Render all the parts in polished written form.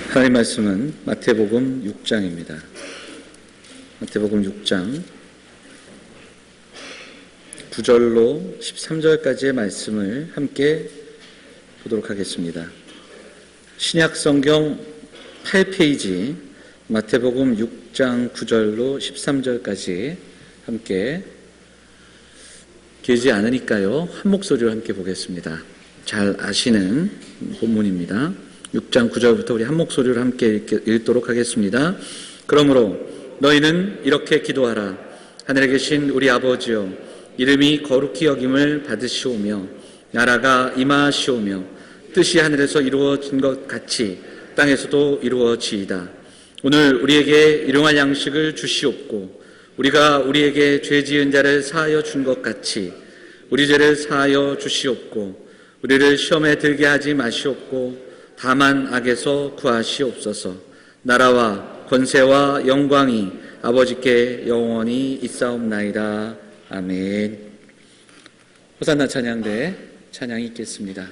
하나님 말씀은 마태복음 6장입니다. 마태복음 6장 9절로 13절까지의 말씀을 함께 보도록 하겠습니다. 신약성경 8페이지 마태복음 6장 9절로 13절까지 함께, 길지 않으니까요 한 목소리로 함께 보겠습니다. 잘 아시는 본문입니다. 6장 9절부터 우리 한 목소리로 함께 읽도록 하겠습니다. 그러므로 너희는 이렇게 기도하라. 하늘에 계신 우리 아버지여, 이름이 거룩히 여김을 받으시오며 나라가 임하시오며 뜻이 하늘에서 이루어진 것 같이 땅에서도 이루어지이다. 오늘 우리에게 일용할 양식을 주시옵고 우리가 우리에게 죄 지은 자를 사하여 준 것 같이 우리 죄를 사하여 주시옵고 우리를 시험에 들게 하지 마시옵고 다만 악에서 구하시옵소서. 나라와 권세와 영광이 아버지께 영원히 있사옵나이다. 아멘. 호산나 찬양대 찬양이 있겠습니다.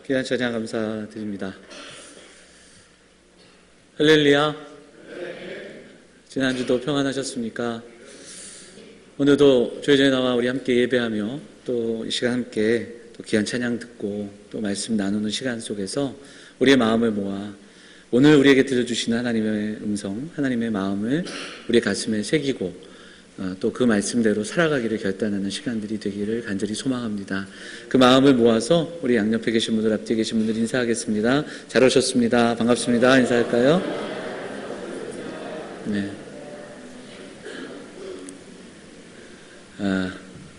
귀한 찬양 감사드립니다. 할렐루야. 지난주도 평안하셨습니까? 오늘도 교회 전에 나와 우리 함께 예배하며 또 이 시간 함께 또 귀한 찬양 듣고 또 말씀 나누는 시간 속에서 우리의 마음을 모아 오늘 우리에게 들려주시는 하나님의 음성, 하나님의 마음을 우리의 가슴에 새기고 또 그 말씀대로 살아가기를 결단하는 시간들이 되기를 간절히 소망합니다. 그 마음을 모아서 우리 양옆에 계신 분들, 앞뒤에 계신 분들 인사하겠습니다. 잘 오셨습니다. 반갑습니다. 인사할까요? 네.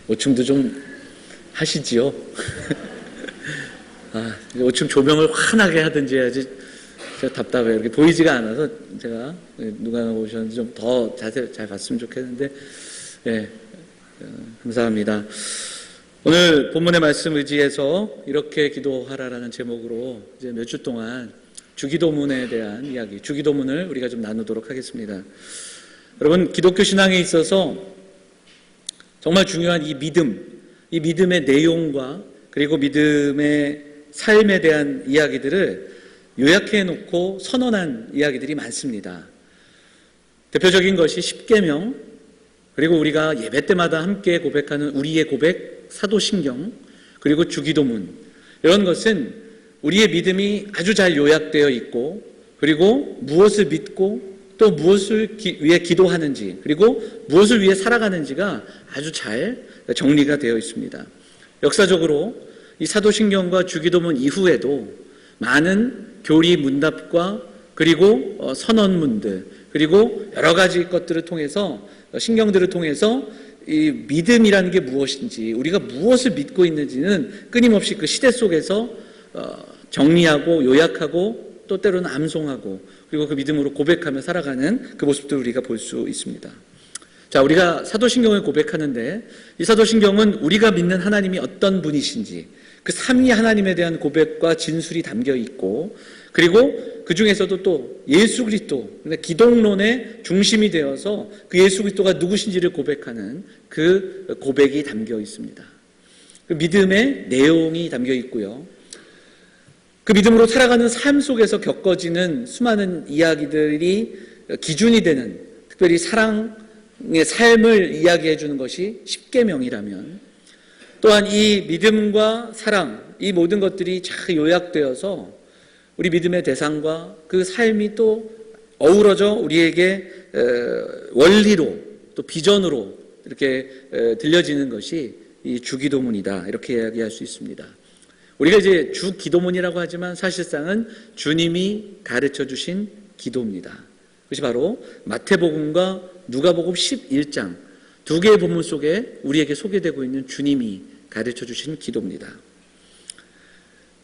오춤도 좀 하시지요? 오춤 조명을 환하게 하든지 해야지. 제가 답답해요. 이렇게 보이지가 않아서 제가 누가 오셨는지 좀 더 자세히 잘 봤으면 좋겠는데, 예, 감사합니다. 오늘 본문의 말씀 의지해서 이렇게 기도하라라는 제목으로 이제 몇 주 동안 주기도문에 대한 이야기, 주기도문을 우리가 좀 나누도록 하겠습니다. 여러분, 기독교 신앙에 있어서 정말 중요한 이 믿음의 내용과 그리고 믿음의 삶에 대한 이야기들을 요약해 놓고 선언한 이야기들이 많습니다. 대표적인 것이 십계명, 그리고 우리가 예배 때마다 함께 고백하는 우리의 고백, 사도신경, 그리고 주기도문. 이런 것은 우리의 믿음이 아주 잘 요약되어 있고, 그리고 무엇을 믿고 또 무엇을 위해 기도하는지, 그리고 무엇을 위해 살아가는지가 아주 잘 정리가 되어 있습니다. 역사적으로 이 사도신경과 주기도문 이후에도 많은 교리 문답과 그리고 선언문들, 그리고 여러 가지 것들을 통해서, 신경들을 통해서 이 믿음이라는 게 무엇인지, 우리가 무엇을 믿고 있는지는 끊임없이 그 시대 속에서 정리하고 요약하고 또 때로는 암송하고, 그리고 그 믿음으로 고백하며 살아가는 그 모습들을 우리가 볼 수 있습니다. 자, 우리가 사도신경을 고백하는데 이 사도신경은 우리가 믿는 하나님이 어떤 분이신지, 그 삼위 하나님에 대한 고백과 진술이 담겨 있고, 그리고 그 중에서도 또 예수 그리스도, 기독론의 중심이 되어서 그 예수 그리스도가 누구신지를 고백하는 그 고백이 담겨 있습니다. 그 믿음의 내용이 담겨 있고요. 그 믿음으로 살아가는 삶 속에서 겪어지는 수많은 이야기들이 기준이 되는, 특별히 사랑의 삶을 이야기해 주는 것이 십계명이라면, 또한 이 믿음과 사랑, 이 모든 것들이 잘 요약되어서 우리 믿음의 대상과 그 삶이 또 어우러져 우리에게 원리로 또 비전으로 이렇게 들려지는 것이 이 주기도문이다, 이렇게 이야기할 수 있습니다. 우리가 이제 주기도문이라고 하지만 사실상은 주님이 가르쳐 주신 기도입니다. 그것이 바로 마태복음과 누가복음 11장 두 개의 본문 속에 우리에게 소개되고 있는 주님이 가르쳐 주신 기도입니다.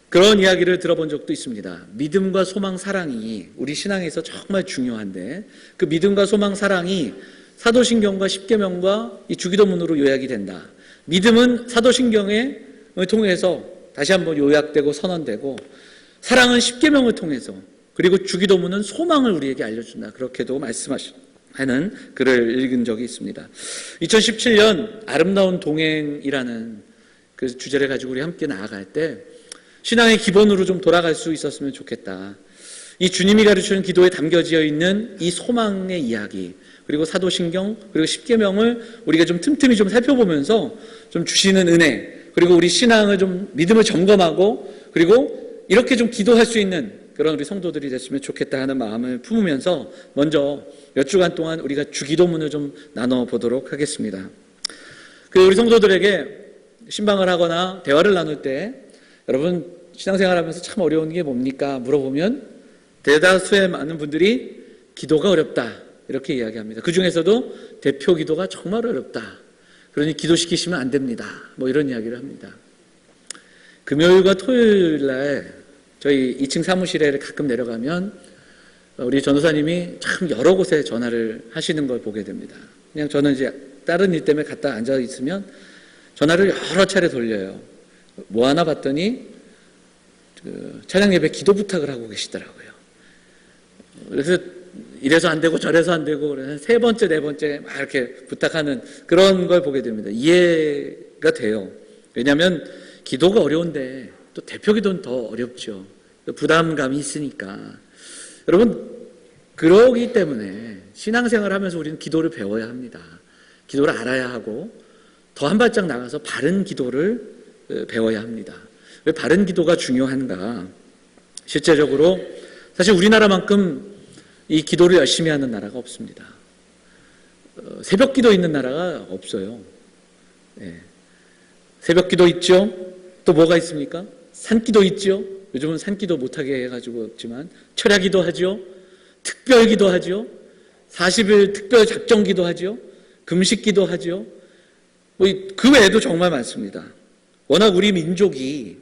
그런 이야기를 들어본 적도 있습니다. 믿음과 소망, 사랑이 우리 신앙에서 정말 중요한데, 그 믿음과 소망, 사랑이 사도신경과 십계명과 이 주기도문으로 요약이 된다. 믿음은 사도신경을 통해서 다시 한번 요약되고 선언되고, 사랑은 십계명을 통해서, 그리고 주기도문은 소망을 우리에게 알려준다. 그렇게도 말씀하는 글을 읽은 적이 있습니다. 2017년 아름다운 동행이라는 그 주제를 가지고 우리 함께 나아갈 때 신앙의 기본으로 좀 돌아갈 수 있었으면 좋겠다. 이 주님이 가르치는 기도에 담겨져 있는 이 소망의 이야기, 그리고 사도신경, 그리고 십계명을 우리가 좀 틈틈이 좀 살펴보면서 좀 주시는 은혜, 그리고 우리 신앙을 좀 믿음을 점검하고, 그리고 이렇게 좀 기도할 수 있는 그런 우리 성도들이 됐으면 좋겠다 하는 마음을 품으면서 먼저 몇 주간 동안 우리가 주기도문을 좀 나눠보도록 하겠습니다. 우리 성도들에게 신방을 하거나 대화를 나눌 때 여러분 신앙생활하면서 참 어려운 게 뭡니까? 물어보면 대다수의 많은 분들이 기도가 어렵다, 이렇게 이야기합니다. 그 중에서도 대표 기도가 정말 어렵다, 그러니 기도시키시면 안 됩니다, 뭐 이런 이야기를 합니다. 금요일과 토요일 날 저희 2층 사무실에 가끔 내려가면 우리 전도사님이 참 여러 곳에 전화를 하시는 걸 보게 됩니다. 그냥 저는 이제 다른 일 때문에 갔다 앉아 있으면 전화를 여러 차례 돌려요. 뭐 하나 봤더니 찬양 예배 기도 부탁을 하고 계시더라고요. 그래서 이래서 안 되고 저래서 안 되고 그래서 세 번째, 네 번째 막 이렇게 부탁하는 그런 걸 보게 됩니다. 이해가 돼요. 왜냐하면 기도가 어려운데 또 대표 기도는 더 어렵죠. 부담감이 있으니까. 여러분, 그러기 때문에 신앙생활을 하면서 우리는 기도를 배워야 합니다. 기도를 알아야 하고 더 한 발짝 나가서 바른 기도를 배워야 합니다. 왜 바른 기도가 중요한가? 실제적으로 사실 우리나라만큼 이 기도를 열심히 하는 나라가 없습니다. 새벽 기도 있는 나라가 없어요. 네. 새벽 기도 있죠. 또 뭐가 있습니까? 산기도 있죠. 요즘은 산기도 못하게 해가지고 없지만 철야기도 하죠. 특별기도 하죠. 40일 특별 작정기도 하죠. 금식기도 하죠. 그 외에도 정말 많습니다. 워낙 우리 민족이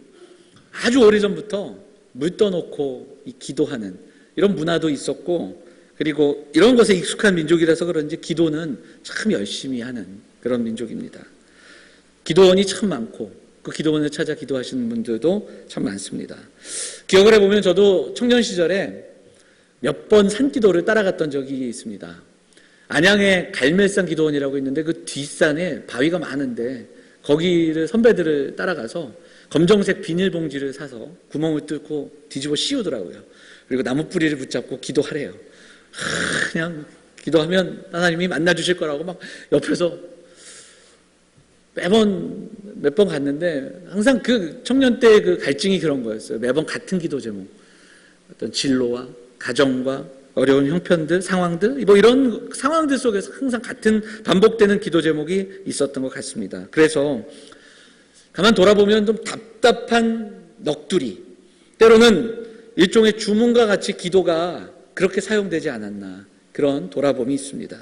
아주 오래전부터 물 떠놓고 기도하는 이런 문화도 있었고, 그리고 이런 것에 익숙한 민족이라서 그런지 기도는 참 열심히 하는 그런 민족입니다. 기도원이 참 많고 그 기도원을 찾아 기도하시는 분들도 참 많습니다. 기억을 해보면 저도 청년 시절에 몇 번 산기도를 따라갔던 적이 있습니다. 안양에 갈멜산 기도원이라고 있는데 그 뒷산에 바위가 많은데 거기를 선배들을 따라가서 검정색 비닐봉지를 사서 구멍을 뚫고 뒤집어 씌우더라고요. 그리고 나무 뿌리를 붙잡고 기도하래요. 그냥 기도하면 하나님이 만나주실 거라고 막 옆에서 매번 몇 번 갔는데 항상 그 청년 때 그 갈증이 그런 거였어요. 매번 같은 기도 제목, 어떤 진로와 가정과 어려운 형편들, 상황들, 뭐 이런 상황들 속에서 항상 같은 반복되는 기도 제목이 있었던 것 같습니다. 그래서 가만 돌아보면 좀 답답한 넋두리, 때로는 일종의 주문과 같이 기도가 그렇게 사용되지 않았나, 그런 돌아봄이 있습니다.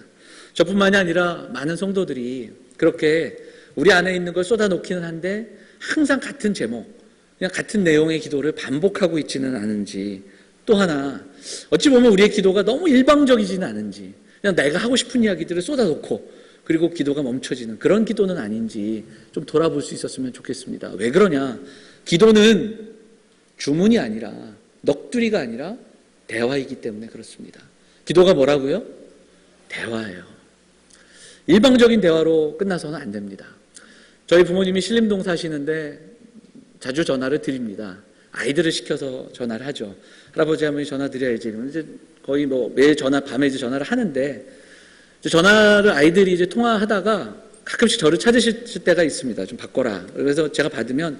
저뿐만이 아니라 많은 성도들이 그렇게 우리 안에 있는 걸 쏟아놓기는 한데 항상 같은 제목, 그냥 같은 내용의 기도를 반복하고 있지는 않은지, 또 하나 어찌 보면 우리의 기도가 너무 일방적이지는 않은지, 그냥 내가 하고 싶은 이야기들을 쏟아놓고 그리고 기도가 멈춰지는 그런 기도는 아닌지 좀 돌아볼 수 있었으면 좋겠습니다. 왜 그러냐? 기도는 주문이 아니라, 넋두리가 아니라 대화이기 때문에 그렇습니다. 기도가 뭐라고요? 대화예요. 일방적인 대화로 끝나서는 안 됩니다. 저희 부모님이 신림동 사시는데 자주 전화를 드립니다. 아이들을 시켜서 전화를 하죠. 할아버지 할머니 전화 드려야지. 이제 거의 뭐 매일 밤에 이제 전화를 하는데, 전화를 아이들이 이제 통화하다가 가끔씩 저를 찾으실 때가 있습니다. 좀 바꿔라. 그래서 제가 받으면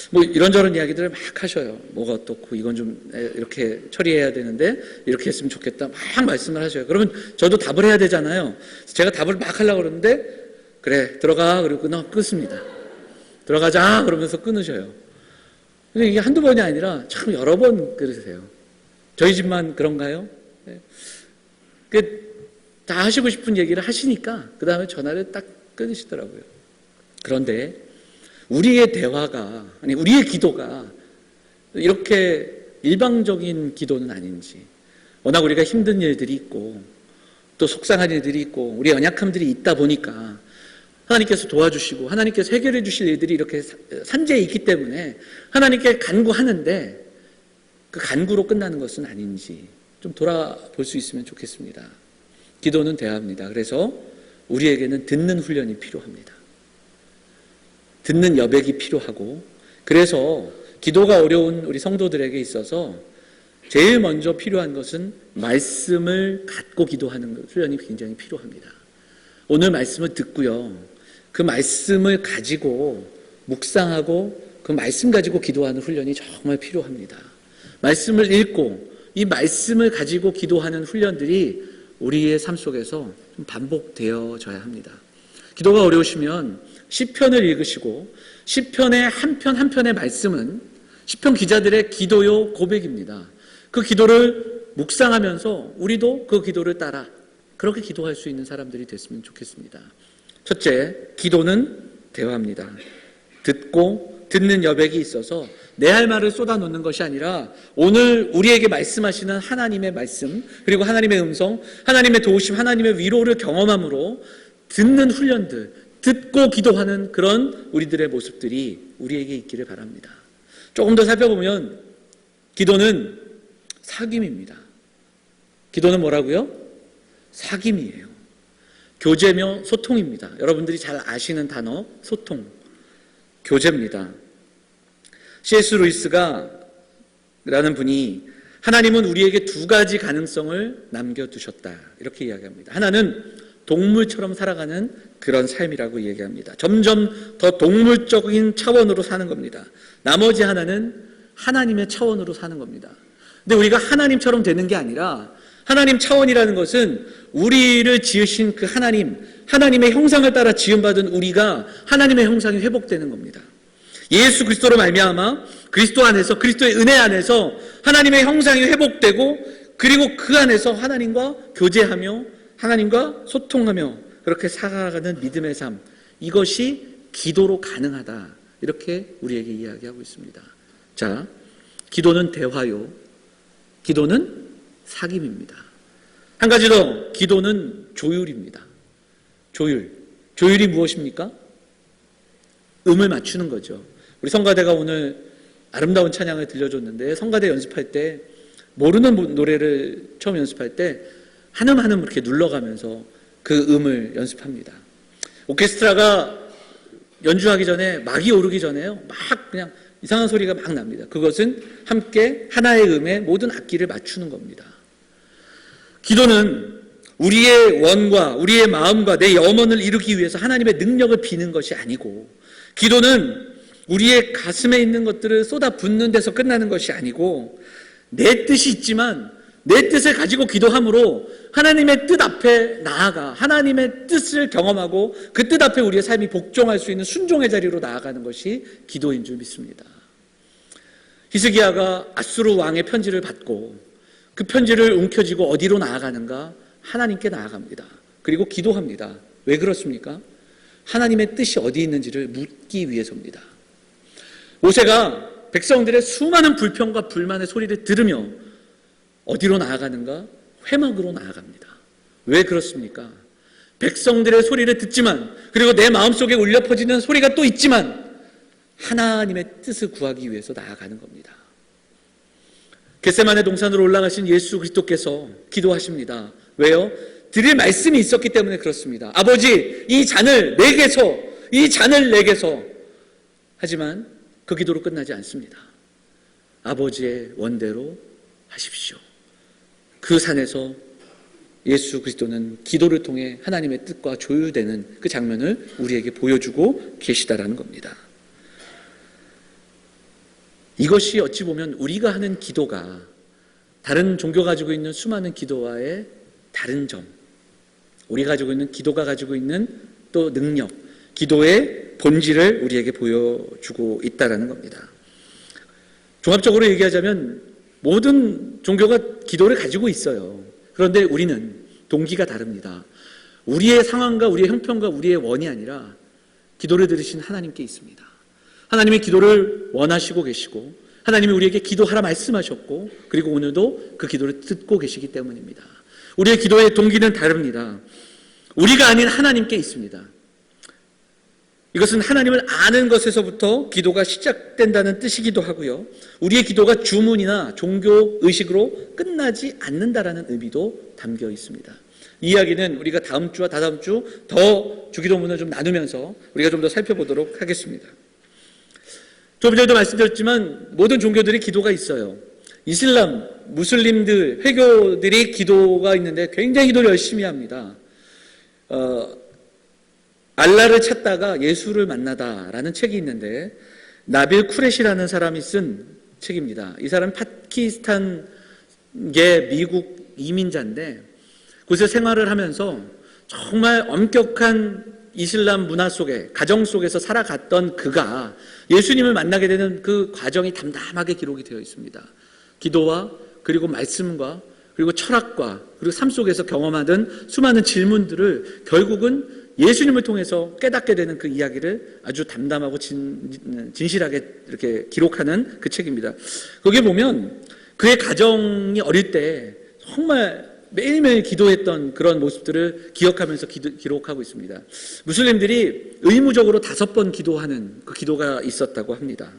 뭐 이런저런 이야기들을 막 하셔요. 뭐가 어떻고 이건 좀 이렇게 처리해야 되는데 이렇게 했으면 좋겠다. 막 말씀을 하셔요. 그러면 저도 답을 해야 되잖아요. 제가 답을 막 하려고 그러는데, 그래 들어가, 그리고 끊습니다. 들어가자 그러면서 끊으셔요. 근데 이게 한두 번이 아니라 참 여러 번 그러세요. 저희 집만 그런가요? 네. 다 하시고 싶은 얘기를 하시니까 그 다음에 전화를 딱 끊으시더라고요. 그런데 우리의 대화가, 아니 우리의 기도가 이렇게 일방적인 기도는 아닌지, 워낙 우리가 힘든 일들이 있고 또 속상한 일들이 있고 우리 연약함들이 있다 보니까 하나님께서 도와주시고 하나님께서 해결해 주실 일들이 이렇게 산재해 있기 때문에 하나님께 간구하는데 그 간구로 끝나는 것은 아닌지 좀 돌아볼 수 있으면 좋겠습니다. 기도는 대화입니다. 그래서 우리에게는 듣는 훈련이 필요합니다. 듣는 여백이 필요하고, 그래서 기도가 어려운 우리 성도들에게 있어서 제일 먼저 필요한 것은 말씀을 갖고 기도하는 훈련이 굉장히 필요합니다. 오늘 말씀을 듣고요, 그 말씀을 가지고 묵상하고 그 말씀 가지고 기도하는 훈련이 정말 필요합니다. 말씀을 읽고 이 말씀을 가지고 기도하는 훈련들이 우리의 삶 속에서 좀 반복되어져야 합니다. 기도가 어려우시면 시편을 읽으시고, 시편의 한 편 한 편의 말씀은 시편 기자들의 기도요 고백입니다. 그 기도를 묵상하면서 우리도 그 기도를 따라 그렇게 기도할 수 있는 사람들이 됐으면 좋겠습니다. 첫째, 기도는 대화입니다. 듣고 듣는 여백이 있어서 내 할 말을 쏟아놓는 것이 아니라 오늘 우리에게 말씀하시는 하나님의 말씀, 그리고 하나님의 음성, 하나님의 도우심, 하나님의 위로를 경험함으로 듣는 훈련들, 듣고 기도하는 그런 우리들의 모습들이 우리에게 있기를 바랍니다. 조금 더 살펴보면 기도는 사귐입니다. 기도는 뭐라고요? 사귐이에요. 교제며 소통입니다. 여러분들이 잘 아시는 단어, 소통, 교제입니다. C.S. 루이스가 라는 분이 하나님은 우리에게 두 가지 가능성을 남겨두셨다, 이렇게 이야기합니다. 하나는 동물처럼 살아가는 그런 삶이라고 얘기합니다. 점점 더 동물적인 차원으로 사는 겁니다. 나머지 하나는 하나님의 차원으로 사는 겁니다. 근데 우리가 하나님처럼 되는 게 아니라 하나님 차원이라는 것은 우리를 지으신 그 하나님, 하나님의 형상을 따라 지음받은 우리가 하나님의 형상이 회복되는 겁니다. 예수 그리스도로 말미암아 그리스도 안에서, 그리스도의 은혜 안에서 하나님의 형상이 회복되고, 그리고 그 안에서 하나님과 교제하며 하나님과 소통하며 그렇게 살아가는 믿음의 삶, 이것이 기도로 가능하다, 이렇게 우리에게 이야기하고 있습니다. 자, 기도는 대화요, 기도는 사귐입니다. 한 가지 더, 기도는 조율입니다. 조율이 무엇입니까? 음을 맞추는 거죠. 우리 성가대가 오늘 아름다운 찬양을 들려줬는데, 성가대 연습할 때 모르는 노래를 처음 연습할 때 한음 한음 이렇게 눌러가면서 그 음을 연습합니다. 오케스트라가 연주하기 전에, 막이 오르기 전에요, 막 그냥 이상한 소리가 막 납니다. 그것은 함께 하나의 음에 모든 악기를 맞추는 겁니다. 기도는 우리의 원과 우리의 마음과 내 염원을 이루기 위해서 하나님의 능력을 비는 것이 아니고, 기도는 우리의 가슴에 있는 것들을 쏟아붓는 데서 끝나는 것이 아니고, 내 뜻이 있지만 내 뜻을 가지고 기도함으로 하나님의 뜻 앞에 나아가 하나님의 뜻을 경험하고 그 뜻 앞에 우리의 삶이 복종할 수 있는 순종의 자리로 나아가는 것이 기도인 줄 믿습니다. 히스기야가 아수르 왕의 편지를 받고 그 편지를 움켜쥐고 어디로 나아가는가? 하나님께 나아갑니다. 그리고 기도합니다. 왜 그렇습니까? 하나님의 뜻이 어디 있는지를 묻기 위해서입니다. 모세가 백성들의 수많은 불평과 불만의 소리를 들으며 어디로 나아가는가? 회막으로 나아갑니다. 왜 그렇습니까? 백성들의 소리를 듣지만, 그리고 내 마음속에 울려 퍼지는 소리가 또 있지만 하나님의 뜻을 구하기 위해서 나아가는 겁니다. 겟세마네 동산으로 올라가신 예수 그리스도께서 기도하십니다. 왜요? 드릴 말씀이 있었기 때문에 그렇습니다. 아버지, 이 잔을 내게서. 하지만 그 기도로 끝나지 않습니다. 아버지의 원대로 하십시오. 그 산에서 예수 그리스도는 기도를 통해 하나님의 뜻과 조율되는 그 장면을 우리에게 보여주고 계시다라는 겁니다. 이것이 어찌 보면 우리가 하는 기도가 다른 종교가 가지고 있는 수많은 기도와의 다른 점, 우리가 가지고 있는 기도가 가지고 있는 또 능력, 기도의 본질을 우리에게 보여주고 있다라는 겁니다. 종합적으로 얘기하자면 모든 종교가 기도를 가지고 있어요. 그런데 우리는 동기가 다릅니다. 우리의 상황과 우리의 형편과 우리의 원이 아니라 기도를 들으신 하나님께 있습니다. 하나님의 기도를 원하시고 계시고 하나님이 우리에게 기도하라 말씀하셨고, 그리고 오늘도 그 기도를 듣고 계시기 때문입니다. 우리의 기도의 동기는 다릅니다. 우리가 아닌 하나님께 있습니다. 이것은 하나님을 아는 것에서부터 기도가 시작된다는 뜻이기도 하고요, 우리의 기도가 주문이나 종교 의식으로 끝나지 않는다라는 의미도 담겨 있습니다. 이 이야기는 우리가 다음 주와 다다음 주 더 주기도문을 좀 나누면서 우리가 좀 더 살펴보도록 하겠습니다. 조금 전에도 말씀드렸지만 모든 종교들이 기도가 있어요. 이슬람, 무슬림들, 회교들이 기도가 있는데 굉장히 기도를 열심히 합니다. 알라를 찾다가 예수를 만나다라는 책이 있는데, 나빌 쿠레시라는 사람이 쓴 책입니다. 이 사람은 파키스탄계 미국 이민자인데 그곳에 생활을 하면서 정말 엄격한 이슬람 문화 속에, 가정 속에서 살아갔던 그가 예수님을 만나게 되는 그 과정이 담담하게 기록이 되어 있습니다. 기도와 그리고 말씀과 그리고 철학과 그리고 삶 속에서 경험하던 수많은 질문들을 결국은 예수님을 통해서 깨닫게 되는 그 이야기를 아주 담담하고 진실하게 이렇게 기록하는 그 책입니다. 거기에 보면 그의 가정이 어릴 때 정말 매일매일 기도했던 그런 모습들을 기억하면서 기록하고 있습니다. 무슬림들이 의무적으로 5번 기도하는 그 기도가 있었다고 합니다.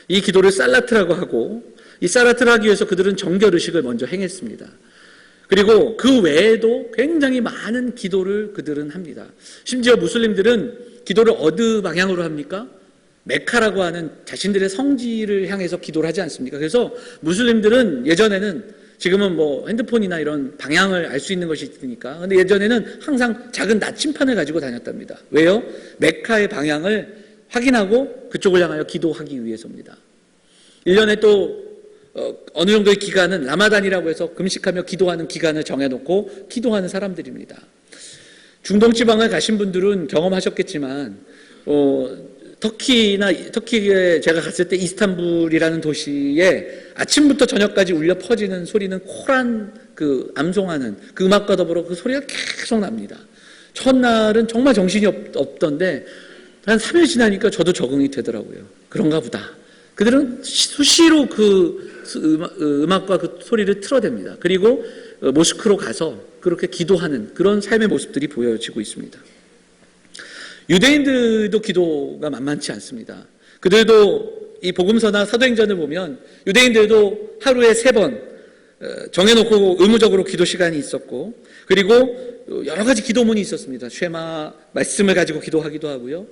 이 기도를 살라트라고 하고, 이 살라트를 하기 위해서 그들은 정결의식을 먼저 행했습니다. 그리고 그 외에도 굉장히 많은 기도를 그들은 합니다. 심지어 무슬림들은 기도를 어느 방향으로 합니까? 메카라고 하는 자신들의 성지를 향해서 기도를 하지 않습니까? 그래서 무슬림들은 예전에는, 지금은 뭐 핸드폰이나 이런 방향을 알 수 있는 것이 있으니까, 근데 예전에는 항상 작은 나침판을 가지고 다녔답니다. 왜요? 메카의 방향을 확인하고 그쪽을 향하여 기도하기 위해서입니다. 1년에 또 어느 정도의 기간은 라마단이라고 해서 금식하며 기도하는 기간을 정해놓고 기도하는 사람들입니다. 중동 지방을 가신 분들은 경험하셨겠지만 터키에 제가 갔을 때 이스탄불이라는 도시에 아침부터 저녁까지 울려 퍼지는 소리는 코란 그 암송하는 그 음악과 더불어 그 소리가 계속 납니다. 첫날은 정말 정신이 없던데 한 3일 지나니까 저도 적응이 되더라고요. 그런가 보다. 그들은 수시로 그 음악과 그 소리를 틀어댑니다. 그리고 모스크로 가서 그렇게 기도하는 그런 삶의 모습들이 보여지고 있습니다. 유대인들도 기도가 만만치 않습니다. 그들도 이 복음서나 사도행전을 보면 유대인들도 하루에 3번 정해놓고 의무적으로 기도 시간이 있었고, 그리고 여러 가지 기도문이 있었습니다. 쉐마 말씀을 가지고 기도하기도 하고요.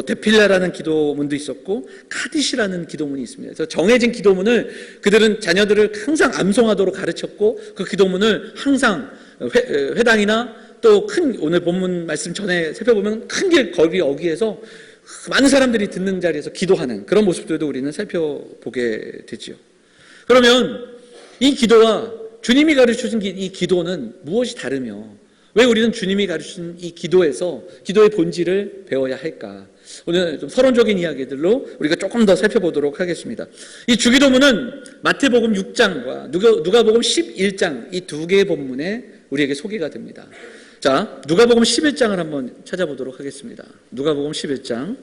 데필라라는 기도문도 있었고 카디시라는 기도문이 있습니다. 그래서 정해진 기도문을 그들은 자녀들을 항상 암송하도록 가르쳤고, 그 기도문을 항상 회당이나 또 큰, 오늘 본문 말씀 전에 살펴보면 큰 길 거리 어귀에서 많은 사람들이 듣는 자리에서 기도하는 그런 모습들도 우리는 살펴보게 되지요. 그러면 이 기도와 주님이 가르쳐준 이 기도는 무엇이 다르며 왜 우리는 주님이 가르친 이 기도에서 기도의 본질을 배워야 할까? 오늘 좀 서론적인 이야기들로 우리가 조금 더 살펴보도록 하겠습니다. 이 주기도문은 마태복음 6장과 누가복음 11장 이 2개의 본문에 우리에게 소개가 됩니다. 자, 누가복음 11장을 한번 찾아보도록 하겠습니다. 누가복음 11장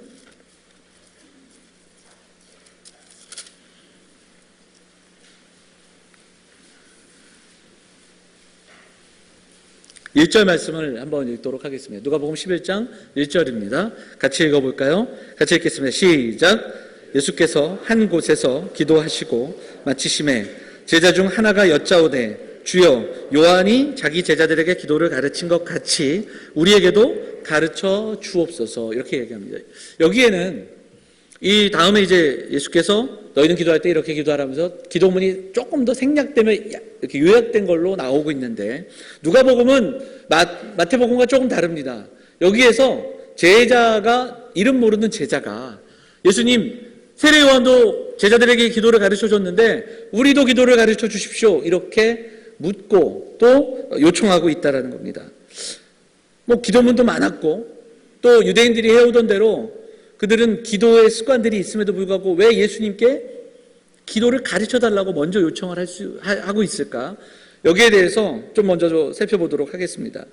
1절 말씀을 한번 읽도록 하겠습니다. 누가복음 11장 1절입니다. 같이 읽어볼까요? 같이 읽겠습니다. 시작. 예수께서 한 곳에서 기도하시고 마치심에 제자 중 하나가 여짜오되 주여, 요한이 자기 제자들에게 기도를 가르친 것 같이 우리에게도 가르쳐 주옵소서, 이렇게 얘기합니다. 여기에는 이 다음에 이제 예수께서 너희는 기도할 때 이렇게 기도하라면서 기도문이 조금 더 생략되면 이렇게 요약된 걸로 나오고 있는데, 누가복음은 마태복음과 조금 다릅니다. 여기에서 제자가, 이름 모르는 제자가 예수님, 세례 요한도 제자들에게 기도를 가르쳐 줬는데 우리도 기도를 가르쳐 주십시오, 이렇게 묻고 또 요청하고 있다라는 겁니다. 기도문도 많았고 또 유대인들이 해오던 대로 그들은 기도의 습관들이 있음에도 불구하고 왜 예수님께 기도를 가르쳐 달라고 먼저 요청을 하고 있을까? 여기에 대해서 좀 먼저 살펴보도록 하겠습니다.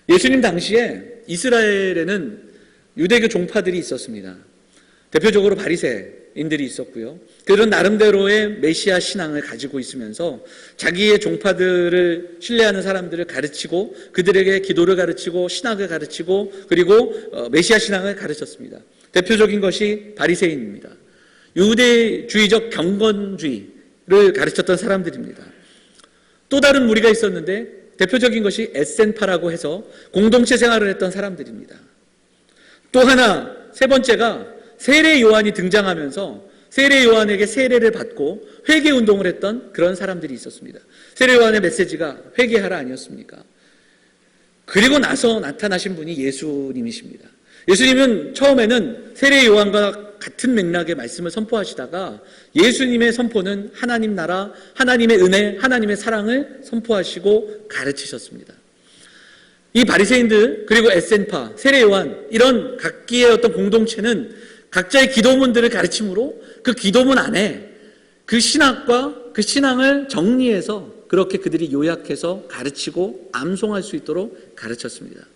예수님 당시에 이스라엘에는 유대교 종파들이 있었습니다. 대표적으로 바리새인들이 있었고요. 그들은 나름대로의 메시아 신앙을 가지고 있으면서 자기의 종파들을 신뢰하는 사람들을 가르치고 그들에게 기도를 가르치고 신학을 가르치고 그리고 메시아 신앙을 가르쳤습니다. 대표적인 것이 바리새인입니다. 유대주의적 경건주의를 가르쳤던 사람들입니다. 또 다른 무리가 있었는데 대표적인 것이 에센파라고 해서 공동체 생활을 했던 사람들입니다. 또 하나, 세 번째가 세례 요한이 등장하면서 세례 요한에게 세례를 받고 회개 운동을 했던 그런 사람들이 있었습니다. 세례 요한의 메시지가 회개하라 아니었습니까? 그리고 나서 나타나신 분이 예수님이십니다. 예수님은 처음에는 세례 요한과 같은 맥락의 말씀을 선포하시다가 예수님의 선포는 하나님 나라, 하나님의 은혜, 하나님의 사랑을 선포하시고 가르치셨습니다. 이 바리새인들 그리고 에센파, 세례 요한 이런 각기의 어떤 공동체는 각자의 기도문들을 가르침으로 그 기도문 안에 그 신학과 그 신앙을 정리해서 그렇게 그들이 요약해서 가르치고 암송할 수 있도록 가르쳤습니다.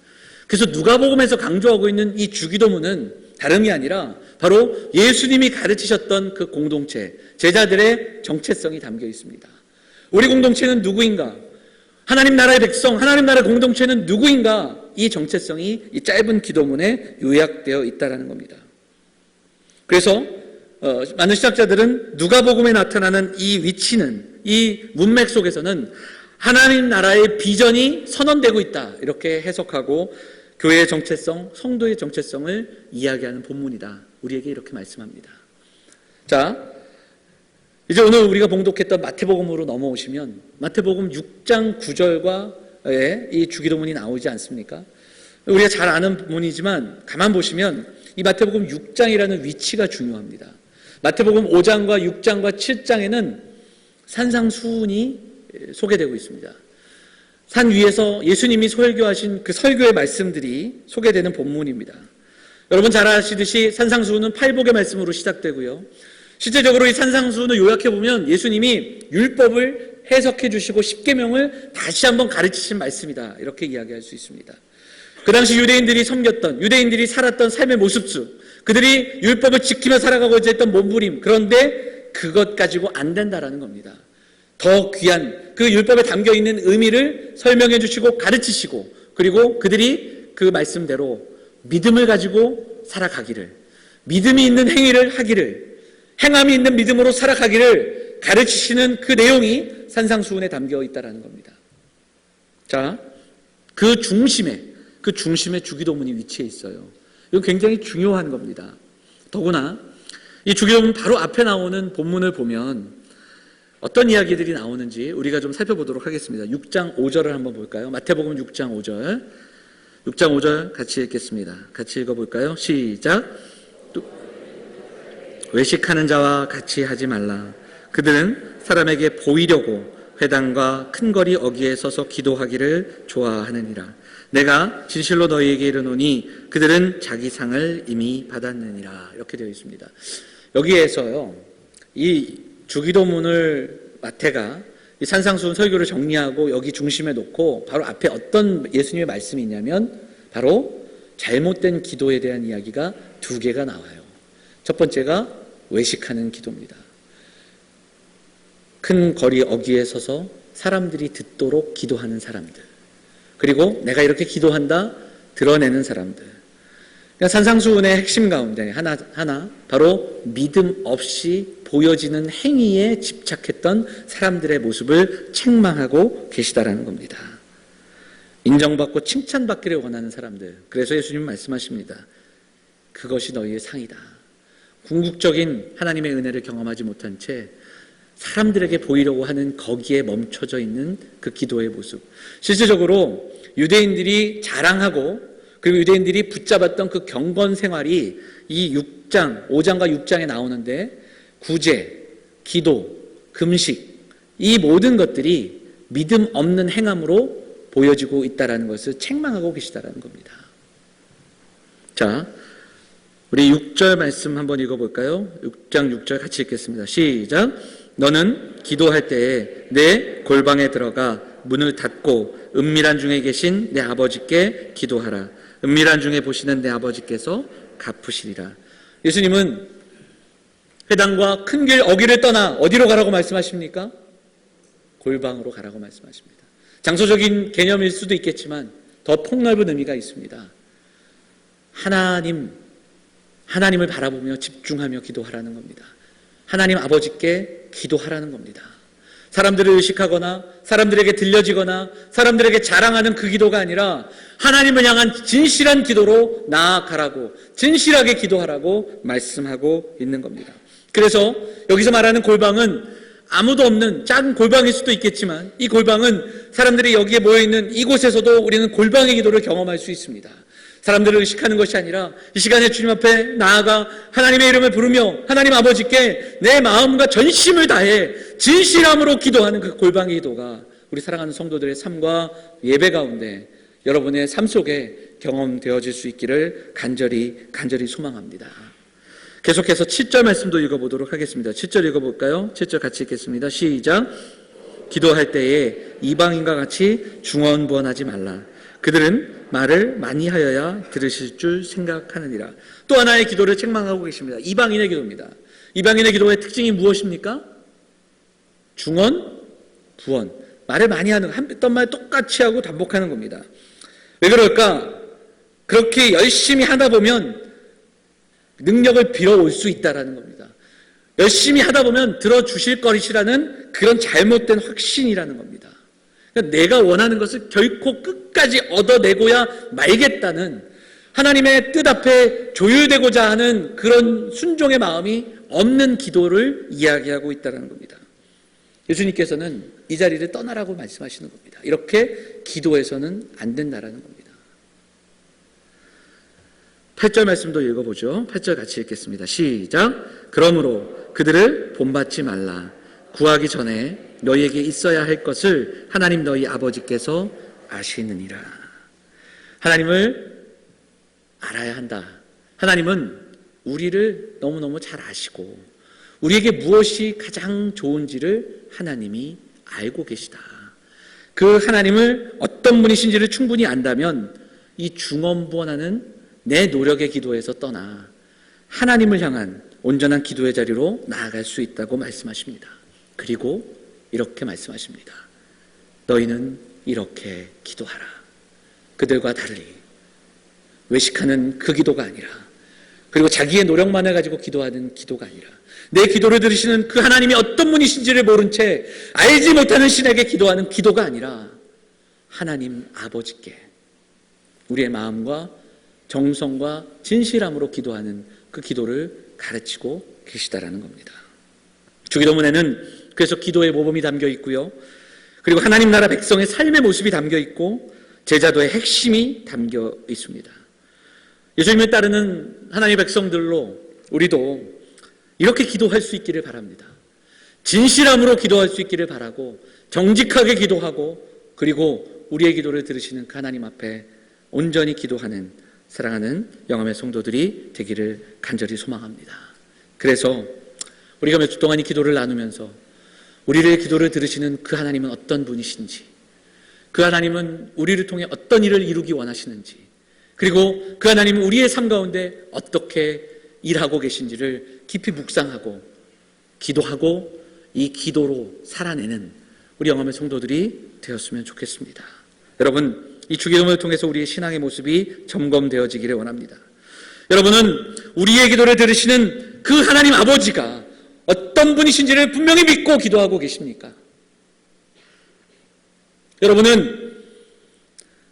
그래서 누가복음에서 강조하고 있는 이 주기도문은 다름이 아니라 바로 예수님이 가르치셨던 그 공동체, 제자들의 정체성이 담겨 있습니다. 우리 공동체는 누구인가? 하나님 나라의 백성, 하나님 나라의 공동체는 누구인가? 이 정체성이 이 짧은 기도문에 요약되어 있다는 겁니다. 그래서 많은 신학자들은 누가복음에 나타나는 이 위치는, 이 문맥 속에서는 하나님 나라의 비전이 선언되고 있다, 이렇게 해석하고 교회의 정체성, 성도의 정체성을 이야기하는 본문이다, 우리에게 이렇게 말씀합니다. 자, 이제 오늘 우리가 봉독했던 마태복음으로 넘어오시면 마태복음 6장 9절과의 이 주기도문이 나오지 않습니까? 우리가 잘 아는 본문이지만 가만 보시면 이 마태복음 6장이라는 위치가 중요합니다. 마태복음 5장과 6장과 7장에는 산상수훈이 소개되고 있습니다. 산 위에서 예수님이 설교하신 그 설교의 말씀들이 소개되는 본문입니다. 여러분 잘 아시듯이 산상수훈은 팔복의 말씀으로 시작되고요. 실제적으로 이 산상수훈을 요약해보면 예수님이 율법을 해석해 주시고 십계명을 다시 한번 가르치신 말씀이다, 이렇게 이야기할 수 있습니다. 그 당시 유대인들이 섬겼던, 유대인들이 살았던 삶의 모습수, 그들이 율법을 지키며 살아가고자 했던 몸부림, 그런데 그것 가지고 안 된다라는 겁니다. 더 귀한 그 율법에 담겨있는 의미를 설명해 주시고 가르치시고, 그리고 그들이 그 말씀대로 믿음을 가지고 살아가기를, 믿음이 있는 행위를 하기를, 행함이 있는 믿음으로 살아가기를 가르치시는 그 내용이 산상수훈에 담겨 있다는 겁니다. 자, 그 중심에 주기도문이 위치해 있어요. 이건 굉장히 중요한 겁니다. 더구나 이 주기도문 바로 앞에 나오는 본문을 보면 어떤 이야기들이 나오는지 우리가 좀 살펴보도록 하겠습니다. 6장 5절을 한번 볼까요? 마태복음 6장 5절. 6장 5절 같이 읽겠습니다. 같이 읽어볼까요? 시작. 외식하는 자와 같이 하지 말라. 그들은 사람에게 보이려고 회당과 큰 거리 어귀에 서서 기도하기를 좋아하느니라. 내가 진실로 너희에게 이르노니 그들은 자기 상을 이미 받았느니라. 이렇게 되어 있습니다. 여기에서요, 이 주기도문을 마태가 이 산상수훈 설교를 정리하고 여기 중심에 놓고 바로 앞에 어떤 예수님의 말씀이 있냐면 바로 잘못된 기도에 대한 이야기가 두 개가 나와요. 첫 번째가 외식하는 기도입니다. 큰 거리 어귀에 서서 사람들이 듣도록 기도하는 사람들, 그리고 내가 이렇게 기도한다 드러내는 사람들. 그러니까 산상수훈의 핵심 가운데 하나 바로 믿음 없이 보여지는 행위에 집착했던 사람들의 모습을 책망하고 계시다라는 겁니다. 인정받고 칭찬받기를 원하는 사람들. 그래서 예수님은 말씀하십니다. 그것이 너희의 상이다. 궁극적인 하나님의 은혜를 경험하지 못한 채 사람들에게 보이려고 하는 거기에 멈춰져 있는 그 기도의 모습. 실질적으로 유대인들이 자랑하고 그리고 유대인들이 붙잡았던 그 경건 생활이 이 5장과 6장에 나오는데 구제, 기도, 금식, 이 모든 것들이 믿음 없는 행함으로 보여지고 있다는 것을 책망하고 계시다는 겁니다. 자, 우리 6절 말씀 한번 읽어볼까요? 6장 6절 같이 읽겠습니다. 시작. 너는 기도할 때에 내 골방에 들어가 문을 닫고 은밀한 중에 계신 내 아버지께 기도하라. 은밀한 중에 보시는 내 아버지께서 갚으시리라. 예수님은 회당과 큰 길 어귀를 떠나 어디로 가라고 말씀하십니까? 골방으로 가라고 말씀하십니다. 장소적인 개념일 수도 있겠지만 더 폭넓은 의미가 있습니다. 하나님을 바라보며 집중하며 기도하라는 겁니다. 하나님 아버지께 기도하라는 겁니다. 사람들을 의식하거나 사람들에게 들려지거나 사람들에게 자랑하는 그 기도가 아니라 하나님을 향한 진실한 기도로 나아가라고, 진실하게 기도하라고 말씀하고 있는 겁니다. 그래서 여기서 말하는 골방은 아무도 없는 작은 골방일 수도 있겠지만 이 골방은 사람들이 여기에 모여있는 이곳에서도 우리는 골방의 기도를 경험할 수 있습니다. 사람들을 의식하는 것이 아니라 이 시간에 주님 앞에 나아가 하나님의 이름을 부르며 하나님 아버지께 내 마음과 전심을 다해 진실함으로 기도하는 그 골방의 기도가 우리 사랑하는 성도들의 삶과 예배 가운데 여러분의 삶 속에 경험되어질 수 있기를 간절히 소망합니다. 계속해서 7절 말씀도 읽어보도록 하겠습니다. 7절 읽어볼까요? 7절 같이 읽겠습니다. 시작. 기도할 때에 이방인과 같이 중언부언하지 말라. 그들은 말을 많이 하여야 들으실 줄 생각하느니라. 또 하나의 기도를 책망하고 계십니다. 이방인의 기도입니다. 이방인의 기도의 특징이 무엇입니까? 중언, 부언. 말을 많이 하는, 했던 말 똑같이 하고 반복하는 겁니다. 왜 그럴까? 그렇게 열심히 하다 보면 능력을 빌어올 수 있다는 겁니다. 열심히 하다 보면 들어주실 것이라는 그런 잘못된 확신이라는 겁니다. 그러니까 내가 원하는 것을 결코 끝까지 얻어내고야 말겠다는 하나님의 뜻 앞에 조율되고자 하는 그런 순종의 마음이 없는 기도를 이야기하고 있다는 겁니다. 예수님께서는 이 자리를 떠나라고 말씀하시는 겁니다. 이렇게 기도해서는 안 된다는 겁니다. 8절 말씀도 읽어보죠. 8절 같이 읽겠습니다. 시작. 그러므로 그들을 본받지 말라. 구하기 전에 너희에게 있어야 할 것을 하나님 너희 아버지께서 아시느니라. 하나님을 알아야 한다. 하나님은 우리를 너무너무 잘 아시고 우리에게 무엇이 가장 좋은지를 하나님이 알고 계시다. 그 하나님을 어떤 분이신지를 충분히 안다면 이 중언부언하는 내 노력의 기도에서 떠나 하나님을 향한 온전한 기도의 자리로 나아갈 수 있다고 말씀하십니다. 그리고 이렇게 말씀하십니다. 너희는 이렇게 기도하라. 그들과 달리 외식하는 그 기도가 아니라, 그리고 자기의 노력만을 가지고 기도하는 기도가 아니라, 내 기도를 들으시는 그 하나님이 어떤 분이신지를 모른 채 알지 못하는 신에게 기도하는 기도가 아니라 하나님 아버지께 우리의 마음과 정성과 진실함으로 기도하는 그 기도를 가르치고 계시다라는 겁니다. 주기도문에는 그래서 기도의 모범이 담겨 있고요. 그리고 하나님 나라 백성의 삶의 모습이 담겨 있고 제자도의 핵심이 담겨 있습니다. 예수님을 따르는 하나님의 백성들로 우리도 이렇게 기도할 수 있기를 바랍니다. 진실함으로 기도할 수 있기를 바라고 정직하게 기도하고 그리고 우리의 기도를 들으시는 그 하나님 앞에 온전히 기도하는 사랑하는 영암의 성도들이 되기를 간절히 소망합니다. 그래서 우리가 몇 주 동안 이 기도를 나누면서 우리의 기도를 들으시는 그 하나님은 어떤 분이신지, 그 하나님은 우리를 통해 어떤 일을 이루기 원하시는지, 그리고 그 하나님은 우리의 삶 가운데 어떻게 일하고 계신지를 깊이 묵상하고 기도하고 이 기도로 살아내는 우리 영암의 성도들이 되었으면 좋겠습니다. 여러분, 이 주기도문을 통해서 우리의 신앙의 모습이 점검되어지기를 원합니다. 여러분은 우리의 기도를 들으시는 그 하나님 아버지가 어떤 분이신지를 분명히 믿고 기도하고 계십니까? 여러분은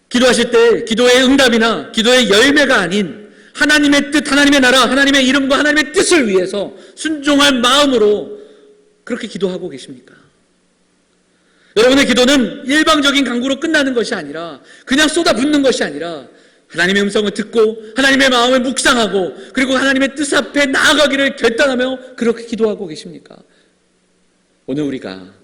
기도하실 때 기도의 응답이나 기도의 열매가 아닌 하나님의 뜻, 하나님의 나라, 하나님의 이름과 하나님의 뜻을 위해서 순종할 마음으로 그렇게 기도하고 계십니까? 여러분의 기도는 일방적인 간구로 끝나는 것이 아니라, 그냥 쏟아붓는 것이 아니라 하나님의 음성을 듣고 하나님의 마음을 묵상하고 그리고 하나님의 뜻 앞에 나아가기를 결단하며 그렇게 기도하고 계십니까? 오늘 우리가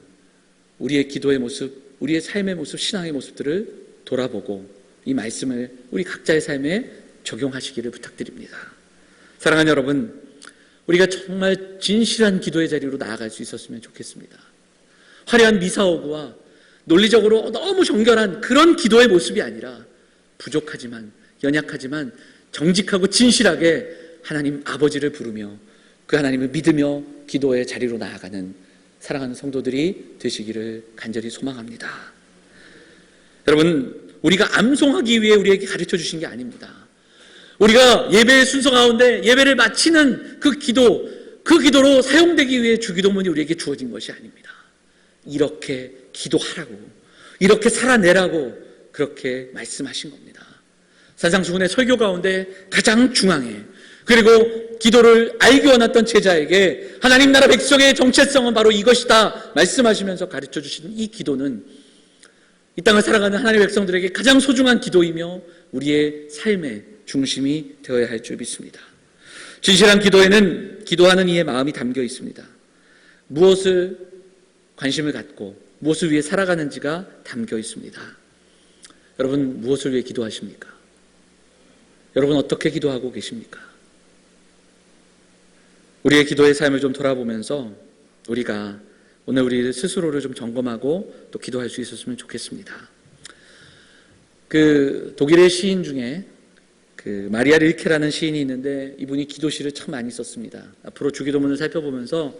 우리의 기도의 모습, 우리의 삶의 모습, 신앙의 모습들을 돌아보고 이 말씀을 우리 각자의 삶에 적용하시기를 부탁드립니다. 사랑하는 여러분, 우리가 정말 진실한 기도의 자리로 나아갈 수 있었으면 좋겠습니다. 화려한 미사오구와 논리적으로 너무 정결한 그런 기도의 모습이 아니라 부족하지만, 연약하지만 정직하고 진실하게 하나님 아버지를 부르며 그 하나님을 믿으며 기도의 자리로 나아가는 사랑하는 성도들이 되시기를 간절히 소망합니다. 여러분, 우리가 암송하기 위해 우리에게 가르쳐 주신 게 아닙니다. 우리가 예배의 순서 가운데 예배를 마치는 그 기도로 사용되기 위해 주기도문이 우리에게 주어진 것이 아닙니다. 이렇게 기도하라고, 이렇게 살아내라고 그렇게 말씀하신 겁니다. 산상수훈의 설교 가운데 가장 중앙에, 그리고 기도를 알기 원했던 제자에게 하나님 나라 백성의 정체성은 바로 이것이다 말씀하시면서 가르쳐 주신 이 기도는 이 땅을 살아가는 하나님의 백성들에게 가장 소중한 기도이며 우리의 삶의 중심이 되어야 할 줄 믿습니다. 진실한 기도에는 기도하는 이의 마음이 담겨 있습니다. 무엇을 관심을 갖고 무엇을 위해 살아가는지가 담겨 있습니다. 여러분, 무엇을 위해 기도하십니까? 여러분, 어떻게 기도하고 계십니까? 우리의 기도의 삶을 좀 돌아보면서 우리가 오늘 우리 스스로를 좀 점검하고 또 기도할 수 있었으면 좋겠습니다. 독일의 시인 중에 마리아 릴케라는 시인이 있는데 이분이 기도시를 참 많이 썼습니다. 앞으로 주기도문을 살펴보면서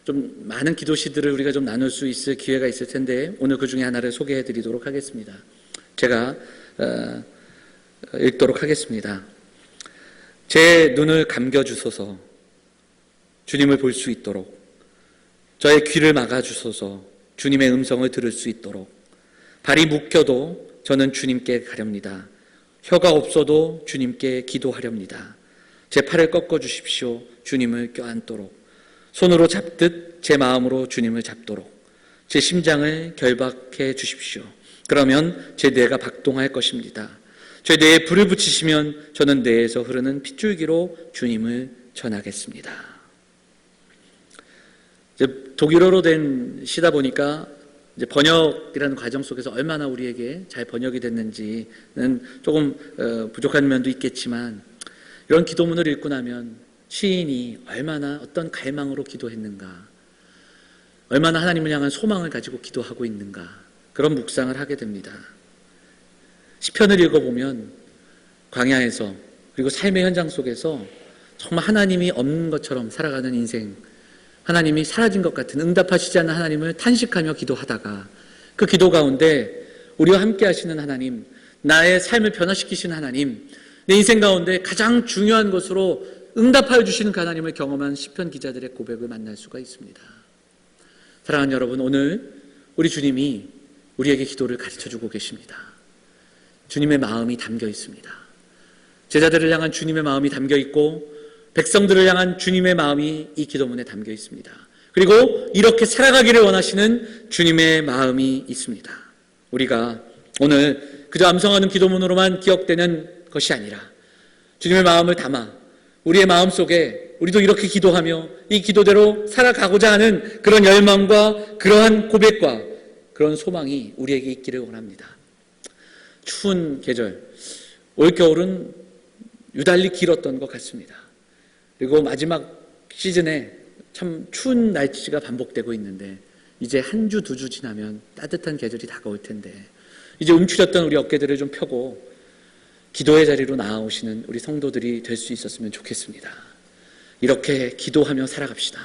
좀 많은 기도시들을 우리가 좀 나눌 수 있을 기회가 있을 텐데 오늘 그 중에 하나를 소개해 드리도록 하겠습니다. 제가 읽도록 하겠습니다. 제 눈을 감겨주소서, 주님을 볼 수 있도록. 저의 귀를 막아주소서, 주님의 음성을 들을 수 있도록. 발이 묶여도 저는 주님께 가렵니다. 혀가 없어도 주님께 기도하렵니다. 제 팔을 꺾어주십시오. 주님을 껴안도록. 손으로 잡듯 제 마음으로 주님을 잡도록. 제 심장을 결박해 주십시오. 그러면 제 뇌가 박동할 것입니다. 제 뇌에 불을 붙이시면 저는 뇌에서 흐르는 핏줄기로 주님을 전하겠습니다. 이제 독일어로 된 시다 보니까 이제 번역이라는 과정 속에서 얼마나 우리에게 잘 번역이 됐는지는 조금 부족한 면도 있겠지만, 이런 기도문을 읽고 나면 시인이 얼마나 어떤 갈망으로 기도했는가, 얼마나 하나님을 향한 소망을 가지고 기도하고 있는가, 그런 묵상을 하게 됩니다. 시편을 읽어보면 광야에서, 그리고 삶의 현장 속에서 정말 하나님이 없는 것처럼 살아가는 인생, 하나님이 사라진 것 같은, 응답하시지 않는 하나님을 탄식하며 기도하다가 그 기도 가운데 우리와 함께 하시는 하나님, 나의 삶을 변화시키시는 하나님, 내 인생 가운데 가장 중요한 것으로 응답하여 주시는 그 하나님을 경험한 시편 기자들의 고백을 만날 수가 있습니다. 사랑하는 여러분, 오늘 우리 주님이 우리에게 기도를 가르쳐주고 계십니다. 주님의 마음이 담겨 있습니다. 제자들을 향한 주님의 마음이 담겨 있고, 백성들을 향한 주님의 마음이 이 기도문에 담겨 있습니다. 그리고 이렇게 살아가기를 원하시는 주님의 마음이 있습니다. 우리가 오늘 그저 암송하는 기도문으로만 기억되는 것이 아니라 주님의 마음을 담아 우리의 마음속에 우리도 이렇게 기도하며 이 기도대로 살아가고자 하는 그런 열망과 그러한 고백과 그런 소망이 우리에게 있기를 원합니다. 추운 계절, 올겨울은 유달리 길었던 것 같습니다. 그리고 마지막 시즌에 참 추운 날씨가 반복되고 있는데, 이제 한 주, 두 주 지나면 따뜻한 계절이 다가올 텐데, 이제 움츠렸던 우리 어깨들을 좀 펴고 기도의 자리로 나아오시는 우리 성도들이 될 수 있었으면 좋겠습니다. 이렇게 기도하며 살아갑시다.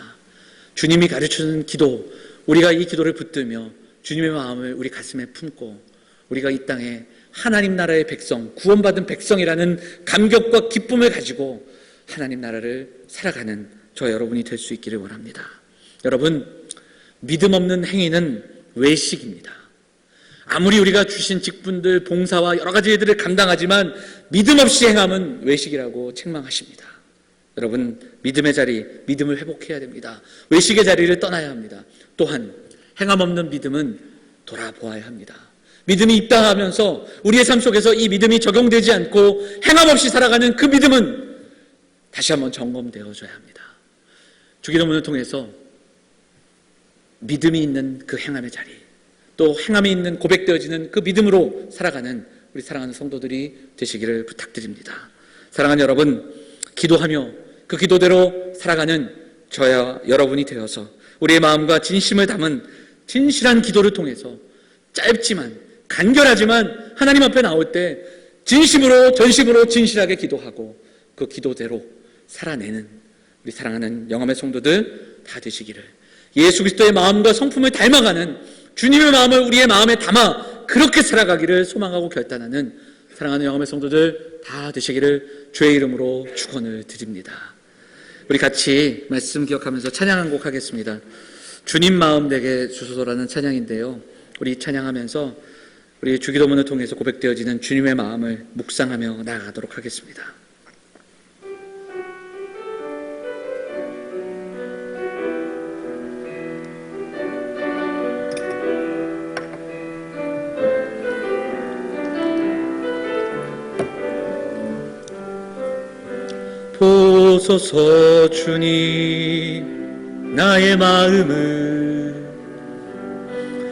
주님이 가르쳐주는 기도, 우리가 이 기도를 붙들며 주님의 마음을 우리 가슴에 품고 우리가 이 땅에 하나님 나라의 백성, 구원받은 백성이라는 감격과 기쁨을 가지고 하나님 나라를 살아가는 저 여러분이 될 수 있기를 원합니다. 여러분, 믿음 없는 행위는 외식입니다. 아무리 우리가 주신 직분들, 봉사와 여러 가지 일들을 감당하지만 믿음 없이 행함은 외식이라고 책망하십니다. 여러분, 믿음의 자리, 믿음을 회복해야 됩니다. 외식의 자리를 떠나야 합니다. 또한 행함 없는 믿음은 돌아보아야 합니다. 믿음이 입당하면서 우리의 삶 속에서 이 믿음이 적용되지 않고 행함 없이 살아가는 그 믿음은 다시 한번 점검되어져야 합니다. 주기도문을 통해서 믿음이 있는 그 행함의 자리, 또 행함이 있는 고백되어지는 그 믿음으로 살아가는 우리 사랑하는 성도들이 되시기를 부탁드립니다. 사랑하는 여러분, 기도하며 그 기도대로 살아가는 저와 여러분이 되어서 우리의 마음과 진심을 담은 진실한 기도를 통해서 짧지만 간결하지만 하나님 앞에 나올 때 진심으로 전심으로 진실하게 기도하고 그 기도대로 살아내는 우리 사랑하는 영암의 성도들 다 되시기를, 예수 그리스도의 마음과 성품을 닮아가는 주님의 마음을 우리의 마음에 담아 그렇게 살아가기를 소망하고 결단하는 사랑하는 영암의 성도들 다 되시기를 주의 이름으로 축원을 드립니다. 우리 같이 말씀 기억하면서 찬양 한 곡 하겠습니다. 주님 마음 내게 주소서라는 찬양인데요, 우리 찬양하면서 우리 주기도문을 통해서 고백되어지는 주님의 마음을 묵상하며 나아가도록 하겠습니다. 보소서 주님, 나의 마음을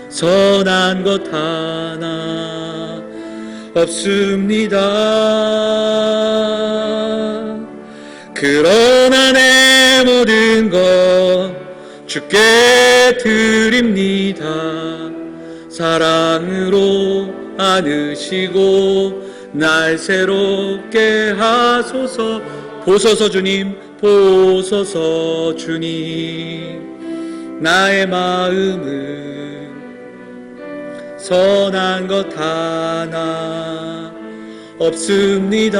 선한 것 하나 없습니다. 그러나 내 모든 것 주께 드립니다. 사랑으로 안으시고 날 새롭게 하소서. 보소서 주님, 보소서 주님, 나의 마음은 선한 것 하나 없습니다.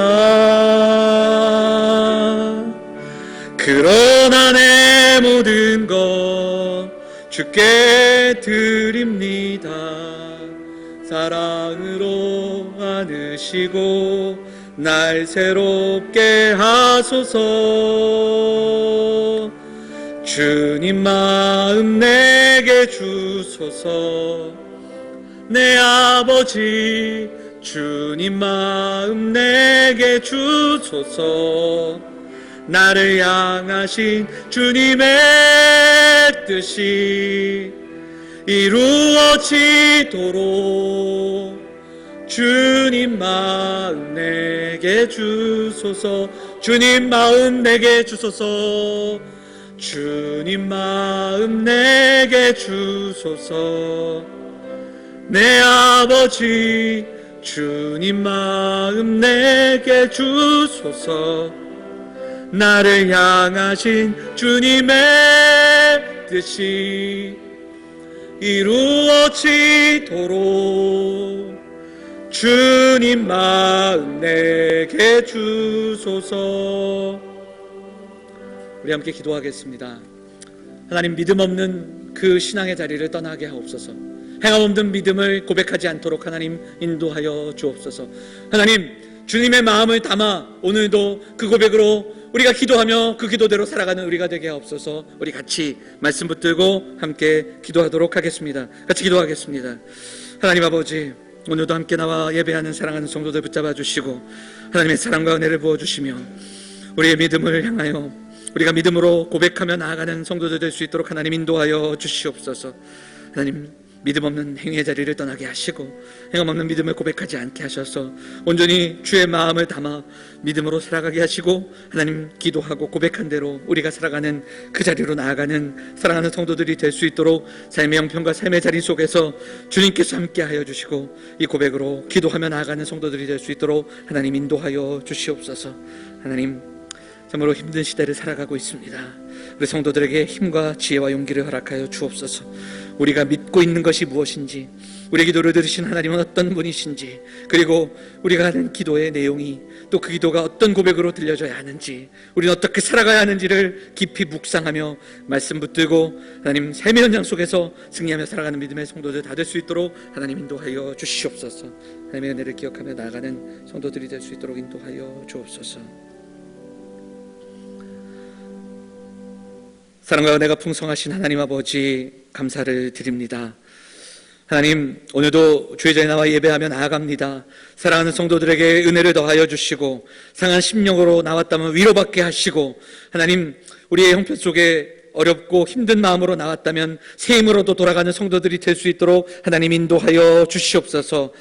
그러나 내 모든 것 주께 드립니다. 사랑으로 안으시고 날 새롭게 하소서. 주님 마음 내게 주소서. 내 아버지 주님 마음 내게 주소서. 나를 향하신 주님의 뜻이 이루어지도록 주님 마음 내게 주소서. 주님 마음 내게 주소서. 주님 마음 내게 주소서. 내 아버지 주님 마음 내게 주소서. 나를 향하신 주님의 뜻이 이루어지도록 주님 마음 내게 주소서. 우리 함께 기도하겠습니다. 하나님, 믿음 없는 그 신앙의 자리를 떠나게 하옵소서. 행함 없는 믿음을 고백하지 않도록 하나님 인도하여 주옵소서. 하나님, 주님의 마음을 담아 오늘도 그 고백으로 우리가 기도하며 그 기도대로 살아가는 우리가 되게 하옵소서. 우리 같이 말씀 붙들고 함께 기도하도록 하겠습니다. 같이 기도하겠습니다. 하나님 아버지, 오늘도 함께 나와 예배하는 사랑하는 성도들 붙잡아 주시고 하나님의 사랑과 은혜를 부어주시며 우리의 믿음을 향하여 우리가 믿음으로 고백하며 나아가는 성도들 될 수 있도록 하나님 인도하여 주시옵소서. 하나님, 믿음 없는 행위의 자리를 떠나게 하시고 행함 없는 믿음을 고백하지 않게 하셔서 온전히 주의 마음을 담아 믿음으로 살아가게 하시고 하나님, 기도하고 고백한 대로 우리가 살아가는 그 자리로 나아가는 사랑하는 성도들이 될 수 있도록 삶의 형편과 삶의 자리 속에서 주님께서 함께하여 주시고 이 고백으로 기도하며 나아가는 성도들이 될 수 있도록 하나님 인도하여 주시옵소서. 하나님, 참으로 힘든 시대를 살아가고 있습니다. 우리 성도들에게 힘과 지혜와 용기를 허락하여 주옵소서. 우리가 믿고 있는 것이 무엇인지, 우리 기도를 들으신 하나님은 어떤 분이신지, 그리고 우리가 하는 기도의 내용이 또 그 기도가 어떤 고백으로 들려져야 하는지, 우리는 어떻게 살아가야 하는지를 깊이 묵상하며 말씀 붙들고 하나님 삶의 현장 속에서 승리하며 살아가는 믿음의 성도들 다 될 수 있도록 하나님 인도하여 주시옵소서. 하나님의 은혜를 기억하며 나아가는 성도들이 될 수 있도록 인도하여 주옵소서. 사랑과 은혜가 풍성하신 하나님 아버지, 감사를 드립니다. 하나님, 오늘도 주의 자리에 나와 예배하며 나아갑니다. 사랑하는 성도들에게 은혜를 더하여 주시고 상한 심령으로 나왔다면 위로받게 하시고 하나님, 우리의 형편 속에 어렵고 힘든 마음으로 나왔다면 새 힘으로도 돌아가는 성도들이 될 수 있도록 하나님 인도하여 주시옵소서.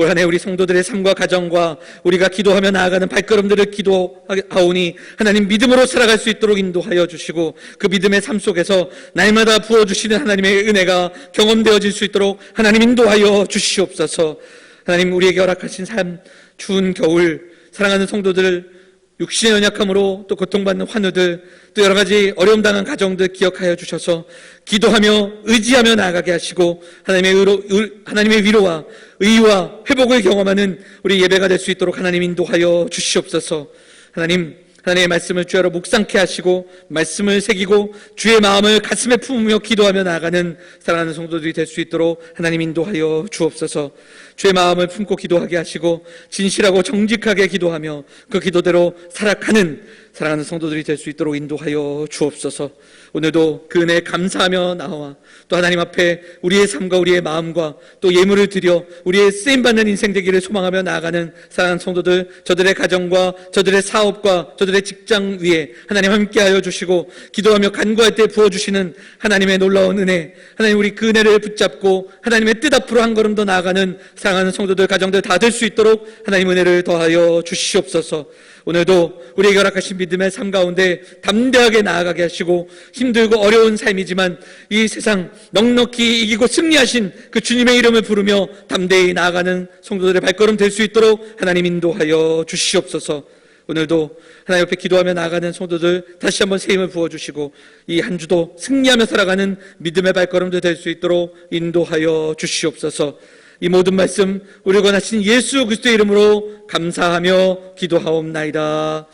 올 한 해 우리 성도들의 삶과 가정과 우리가 기도하며 나아가는 발걸음들을 기도하오니 하나님, 믿음으로 살아갈 수 있도록 인도하여 주시고 그 믿음의 삶 속에서 날마다 부어주시는 하나님의 은혜가 경험되어질 수 있도록 하나님 인도하여 주시옵소서. 하나님, 우리에게 허락하신 삶, 추운 겨울, 사랑하는 성도들, 육신의 연약함으로 또 고통받는 환우들, 또 여러 가지 어려움 당한 가정들 기억하여 주셔서 기도하며 의지하며 나아가게 하시고 하나님의 위로와 의와 회복을 경험하는 우리 예배가 될 수 있도록 하나님 인도하여 주시옵소서. 하나님의 말씀을 주야로 묵상케 하시고 말씀을 새기고 주의 마음을 가슴에 품으며 기도하며 나아가는 사랑하는 성도들이 될 수 있도록 하나님 인도하여 주옵소서. 주의 마음을 품고 기도하게 하시고 진실하고 정직하게 기도하며 그 기도대로 살아가는 사랑하는 성도들이 될 수 있도록 인도하여 주옵소서. 오늘도 그 은혜에 감사하며 나와 또 하나님 앞에 우리의 삶과 우리의 마음과 또 예물을 드려 우리의 쓰임받는 인생 되기를 소망하며 나아가는 사랑하는 성도들, 저들의 가정과 저들의 사업과 저들의 직장 위에 하나님 함께하여 주시고 기도하며 간구할 때 부어주시는 하나님의 놀라운 은혜, 하나님, 우리 그 은혜를 붙잡고 하나님의 뜻 앞으로 한 걸음 더 나아가는 사랑하는 성도들, 가정들 다 될 수 있도록 하나님 은혜를 더하여 주시옵소서. 오늘도 우리에게 허락하신 믿음의 삶 가운데 담대하게 나아가게 하시고 힘들고 어려운 삶이지만 이 세상 넉넉히 이기고 승리하신 그 주님의 이름을 부르며 담대히 나아가는 성도들의 발걸음 될 수 있도록 하나님 인도하여 주시옵소서. 오늘도 하나님 옆에 기도하며 나아가는 성도들 다시 한번 새 힘을 부어주시고 이 한 주도 승리하며 살아가는 믿음의 발걸음도 될 수 있도록 인도하여 주시옵소서. 이 모든 말씀 우리 권하신 예수 그리스도의 이름으로 감사하며 기도하옵나이다.